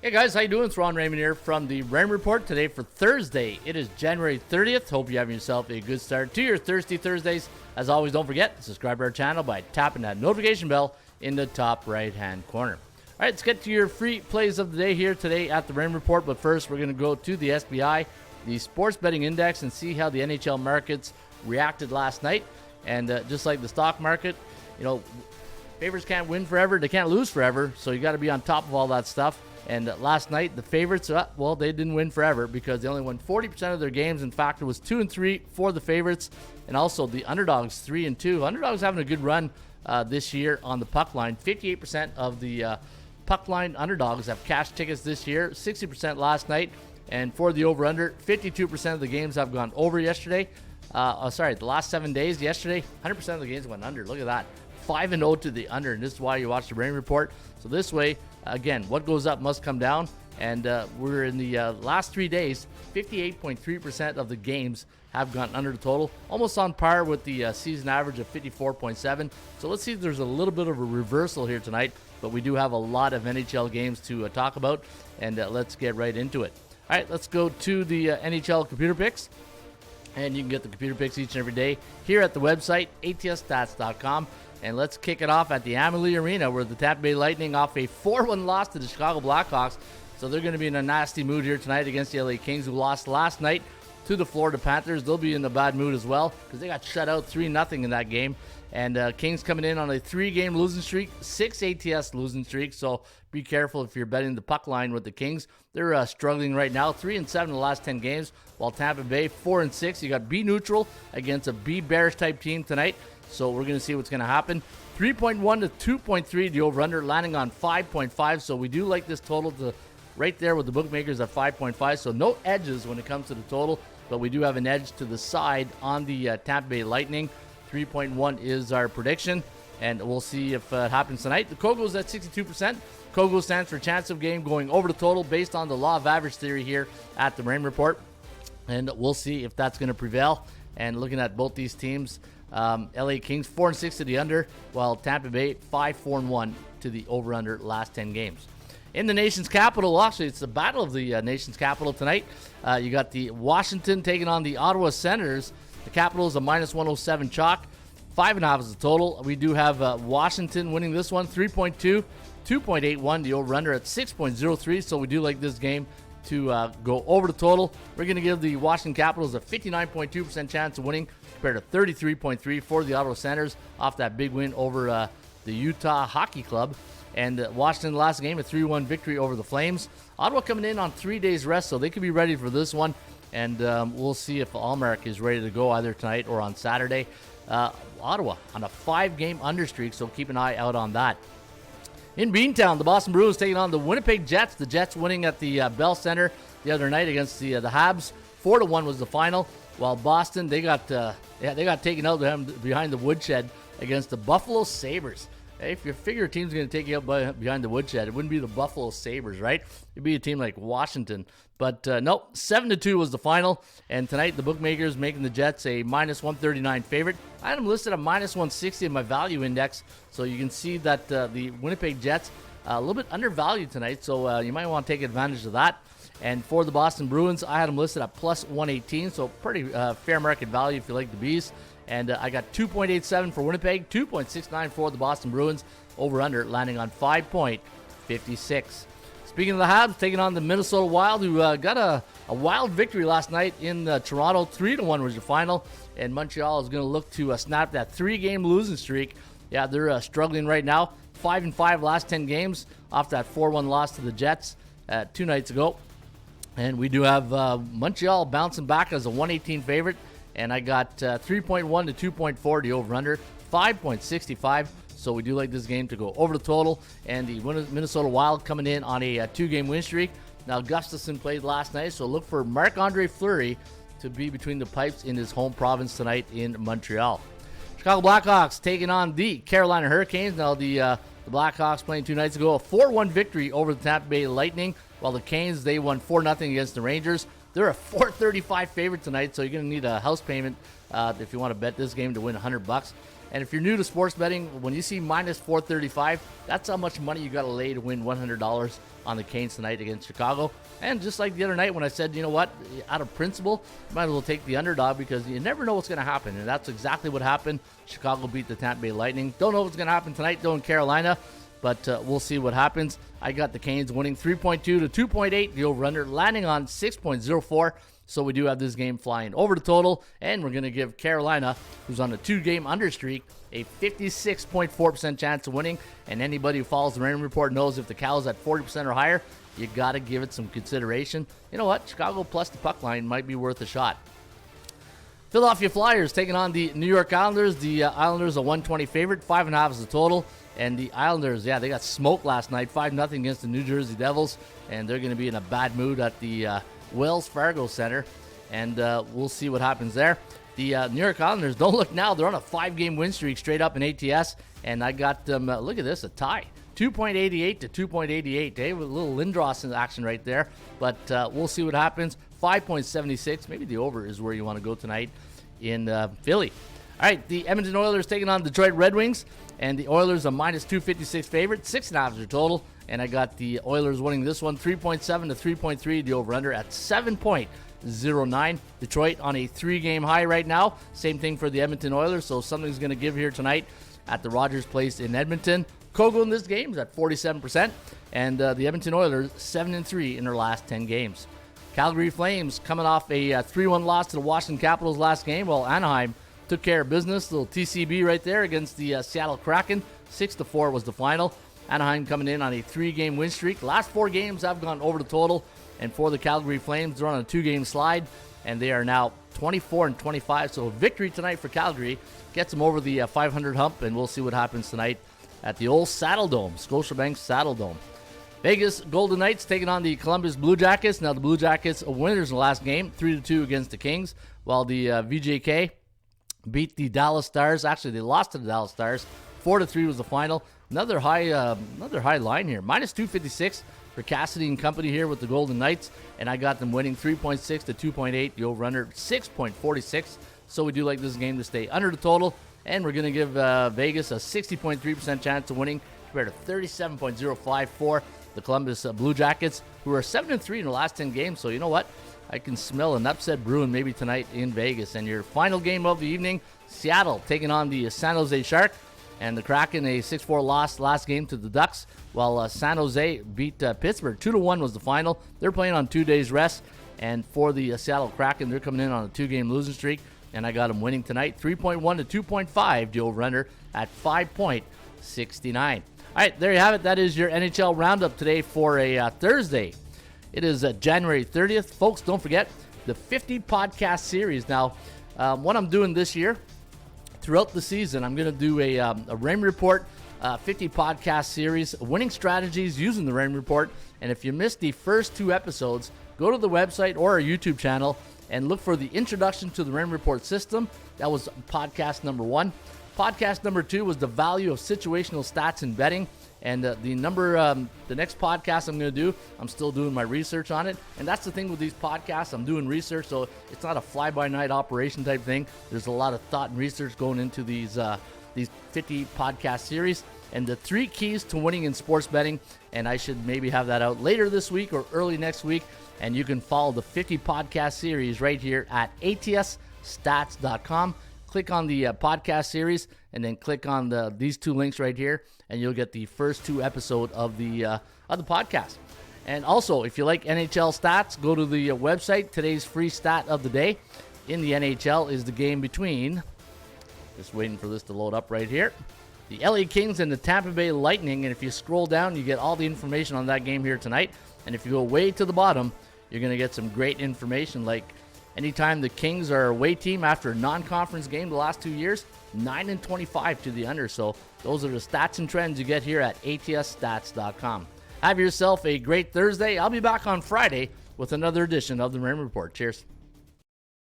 Hey guys, how you doing? It's Ron Raymond here from the Raymond Report today for Thursday. It is January 30th. Hope you're having yourself a good start to your Thirsty Thursdays. As always, don't forget to subscribe to our channel by tapping that notification bell in the top right-hand corner. All right, let's get to your free plays of the day here today at the Raymond Report. But first, we're going to go to the SBI, the Sports Betting Index, and see how the NHL markets reacted last night. And just like the stock market, you know, favorites can't win forever. They can't lose forever. So you got to be on top of all that stuff. And last night, the favorites, well, they didn't win forever because they only won 40% of their games. In fact, it was 2-3 for the favorites. And also the underdogs, 3-2. Underdogs having a good run this year on the puck line. 58% of the puck line underdogs have cash tickets this year. 60% last night. And for the over-under, 52% of the games have gone over yesterday. The last 7 days, yesterday, 100% of the games went under. Look at that. 5-0 to the under, and this is why you watch the Rain Report. So this way, again, what goes up must come down, and we're in the last 3 days, 58.3% of the games have gone under the total, almost on par with the season average of 54.7. So let's see if there's a little bit of a reversal here tonight, but we do have a lot of NHL games to talk about, and let's get right into it. All right, let's go to the NHL computer picks. And you can get the computer picks each and every day here at the website, atsstats.com. And let's kick it off at the Amalie Arena, where the Tampa Bay Lightning off a 4-1 loss to the Chicago Blackhawks. So they're going to be in a nasty mood here tonight against the LA Kings, who lost last night to the Florida Panthers. They'll be in a bad mood as well because they got shut out 3-0 in that game. And Kings coming in on a 3-game losing streak, 6 ATS losing streak. So be careful if you're betting the puck line with the Kings. They're struggling right now, 3-7 in the last 10 games, while Tampa Bay 4-6. You got B neutral against a B bearish type team tonight. So we're going to see what's going to happen. 3.1 to 2.3, the over-under, landing on 5.5. So we do like this total to right there with the bookmakers at 5.5. So no edges when it comes to the total, but we do have an edge to the side on the Tampa Bay Lightning. 3.1 is our prediction, and we'll see if it happens tonight. The Kogo's at 62%. Kogo stands for chance of game going over the total based on the law of average theory here at the Rain Report, and we'll see if that's going to prevail. And looking at both these teams, LA Kings 4-6 to the under, while Tampa Bay 5-4-1 to the over-under last 10 games. In the nation's capital, actually, it's the battle of the nation's capital tonight. You got the Washington taking on the Ottawa Senators. The Capitals a -107 chalk. 5.5 is the total. We do have Washington winning this one, 3.2, 2.81. The over-under at 6.03. So we do like this game to go over the total. We're going to give the Washington Capitals a 59.2% chance of winning compared to 33.3 for the Ottawa Senators off that big win over the Utah Hockey Club. And Washington last game, a 3-1 victory over the Flames. Ottawa coming in on 3 days rest, so they could be ready for this one. And we'll see if Allmark is ready to go either tonight or on Saturday. Ottawa on a 5-game under streak, so keep an eye out on that. In Beantown, the Boston Bruins taking on the Winnipeg Jets. The Jets winning at the Bell Center the other night against the Habs. 4-1 was the final. While Boston, they got taken out behind the woodshed against the Buffalo Sabres. Hey, if you figure a team's going to take you out behind the woodshed, it wouldn't be the Buffalo Sabres, right? It'd be a team like Washington. But nope, 7-2 was the final. And tonight, the bookmakers making the Jets a -139 favorite. I had them listed at -160 in my value index. So you can see that the Winnipeg Jets a little bit undervalued tonight. So you might want to take advantage of that. And for the Boston Bruins, I had them listed at +118. So pretty fair market value if you like the bees. And I got 2.87 for Winnipeg, 2.69 for the Boston Bruins. Over-under landing on 5.56. Speaking of the Habs, taking on the Minnesota Wild, who got a wild victory last night in Toronto. 3-1 was your final. And Montreal is going to look to snap that 3-game losing streak. Yeah, they're struggling right now. 5-5 last 10 games off that 4-1 loss to the Jets 2 nights ago. And we do have Montreal bouncing back as a 118 favorite. And I got 3.1 to 2.4, the over-under, 5.65. So we do like this game to go over the total. And the Minnesota Wild coming in on a 2-game win streak. Now, Gustafsson played last night, so look for Marc-Andre Fleury to be between the pipes in his home province tonight in Montreal. Chicago Blackhawks taking on the Carolina Hurricanes. Now, the Blackhawks playing 2 nights ago, a 4-1 victory over the Tampa Bay Lightning, while the Canes, they won 4-0 against the Rangers. They're a $4.35 favorite tonight, so you're going to need a house payment if you want to bet this game to win $100. And if you're new to sports betting, when you see minus 435, that's how much money you got to lay to win $100 on the Canes tonight against Chicago. And just like the other night when I said, you know what, out of principle, you might as well take the underdog because you never know what's going to happen. And that's exactly what happened. Chicago beat the Tampa Bay Lightning. Don't know what's going to happen tonight, though, in Carolina. But we'll see what happens. I got the Canes winning 3.2 to 2.8. The over-under landing on 6.04. So we do have this game flying over the total. And we're going to give Carolina, who's on a 2-game under streak, a 56.4% chance of winning. And anybody who follows the Raymond Report knows if the Cal's at 40% or higher, you got to give it some consideration. You know what? Chicago plus the puck line might be worth a shot. Philadelphia Flyers taking on the New York Islanders. The Islanders a 120 favorite. 5.5 is the total. And the Islanders, they got smoked last night, 5-0 against the New Jersey Devils. And they're going to be in a bad mood at the Wells Fargo Center. And we'll see what happens there. The New York Islanders, don't look now. They're on a 5-game win streak straight up in ATS. And I got them, look at this, a tie. 2.88 to 2.88. With a little Lindros in action right there. But we'll see what happens. 5.76. Maybe the over is where you want to go tonight in Philly. All right, the Edmonton Oilers taking on Detroit Red Wings. And the Oilers a minus 256 favorite. 6.5 is their total. And I got the Oilers winning this one 3.7 to 3.3. The over-under at 7.09. Detroit on a 3-game high right now. Same thing for the Edmonton Oilers. So something's going to give here tonight at the Rogers Place in Edmonton. Kogo in this game is at 47%. And the Edmonton Oilers 7-3 in their last 10 games. Calgary Flames coming off a 3-1 loss to the Washington Capitals last game, while Anaheim took care of business. Little TCB right there against the Seattle Kraken. 6-4 was the final. Anaheim coming in on a 3-game win streak. Last 4 games have gone over the total. And for the Calgary Flames, they're on a 2-game slide. And they are now 24-25. So a victory tonight for Calgary gets them over the 500 hump. And we'll see what happens tonight at the old Saddle Dome, Scotiabank Saddle Dome. Vegas Golden Knights taking on the Columbus Blue Jackets. Now the Blue Jackets are winners in the last game, 3-2 against the Kings, while the VJK beat the Dallas Stars. Actually, they lost to the Dallas Stars. 4-3 was the final. Another high line here. Minus 256 for Cassidy and company here with the Golden Knights, and I got them winning 3.6 to 2.8. The over/under 6.46. So we do like this game to stay under the total, and we're going to give Vegas a 60.3% chance of winning compared to 37.05 for the Columbus Blue Jackets, who are 7-3 in the last 10 games. So you know what? I can smell an upset brewing maybe tonight in Vegas. And your final game of the evening, Seattle taking on the San Jose Sharks. And the Kraken, a 6-4 loss last game to the Ducks, while San Jose beat Pittsburgh. 2-1 was the final. They're playing on 2 days rest. And for the Seattle Kraken, they're coming in on a 2-game losing streak. And I got them winning tonight, 3.1 to 2.5, the over-under at 5.69. All right, there you have it. That is your NHL Roundup today for a Thursday. It is January 30th. Folks, don't forget the 50 podcast series. Now, what I'm doing this year, throughout the season, I'm going to do a Raymond Report 50 podcast series, winning strategies using the Raymond Report. And if you missed the first 2 episodes, go to the website or our YouTube channel and look for the introduction to the Raymond Report system. That was podcast number 1. Podcast number 2 was the value of situational stats in betting. And the next podcast I'm going to do, I'm still doing my research on it. And that's the thing with these podcasts. I'm doing research, so it's not a fly-by-night operation type thing. There's a lot of thought and research going into these 50 podcast series. And the 3 keys to winning in sports betting. And I should maybe have that out later this week or early next week. And you can follow the 50 podcast series right here at atsstats.com. Click on the podcast series and then click on these 2 links right here, and you'll get the first 2 episodes of the podcast. And also, if you like NHL stats, go to the website. Today's free stat of the day in the NHL is the game between, just waiting for this to load up right here, the LA Kings and the Tampa Bay Lightning. And if you scroll down, you get all the information on that game here tonight. And if you go way to the bottom, you're going to get some great information, like anytime the Kings are a away team after a non-conference game the last 2 years, 9-25 to the under. So those are the stats and trends you get here at atsstats.com. Have yourself a great Thursday. I'll be back on Friday with another edition of the Raymond Report. Cheers.